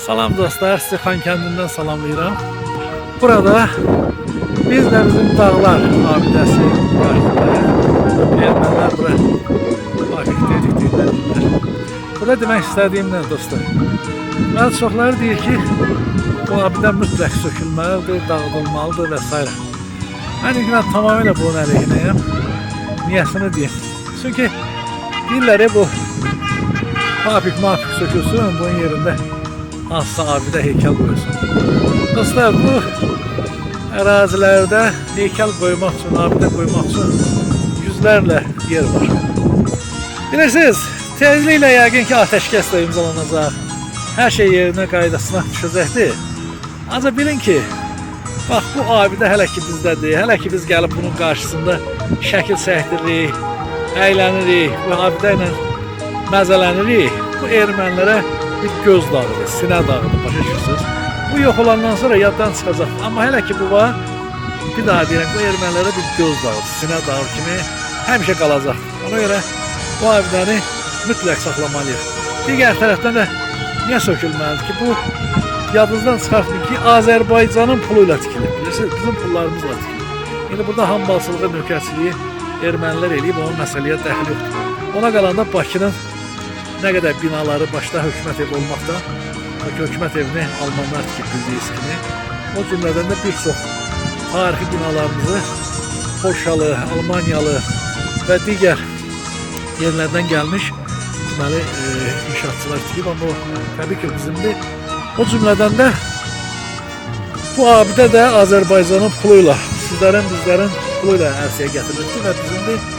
Salam dostlar, sizi Xankəndindən salamlayıram. Burada biz de bizim dağlar abidəsi qarşısındayıq. Ermənilər bura Akif dediklərindən. Burada demək istədiyim nə dostlar? Mən çoxları deyir ki, bu abidə mütləq sökülməlidir, dağıdılmalıdır və s. Mən ilk tamamilə bunun əleyhinəyəm. Niyəsini deyim. Çünki deyirlər bu mafik sökülsün, bunun yerində hansısa abidə heykəl qoyulsun. Dostlar, bu ərazilərdə heykəl qoymaq üçün, abidə qoymaq üçün yüzlərlə yer var. Bilirsiniz, tezliklə yəqin ki, ateşkəs də imzalanacaq. Hər şey yerinə, qaydasına düşəcəkdir. Ancaq bilin ki, bax bu abidə hələ ki bizdədir. Hələ ki biz gəlib bunun qarşısında şəkil çəkdiririk, əylənirik, bu abidə ilə məzələnirik. Bu ermənilərə bir göz dağıdır, sinə dağıdır, başa düşürsünüz. Bu yox olandan sonra yaddan çıxacaq. Amma hələ ki bu var, bir daha deyirəm, bu ermənilərə bir göz dağıdır, sinə dağıdır kimi həmişə qalacaq. Ona görə bu abidəni mütləq saxlamalıyıq. Digər tərəfdən də niyə sökülməlidir ki, bu yadınızdan çıxartmayın ki, Azərbaycanın puluyla tikilib. Bilirsiniz, bizim pullarımızla tikilib. İndi burada hambalçılığı, nökərçiliyi ermənilər eləyib, onun məsələyə dəxli yoxdur. Ona qalanda Bakının nə qədər binaları başda hökumət evi olmaqda, hökumət evini Almanlar tikib bildiyiniz kimi, o cümlədən də bir çox tarixi binalarımızı Polşalı, Almanyalı və digər yerlərdən gəlmiş deməli, inşaatçılar tikib, amma o təbii ki bizimdir. O cümlədən də bu abidə də Azərbaycanın puluyla, sizlərin, bizlərin puluyla ərsəyə gətirilibdir və bizimdir.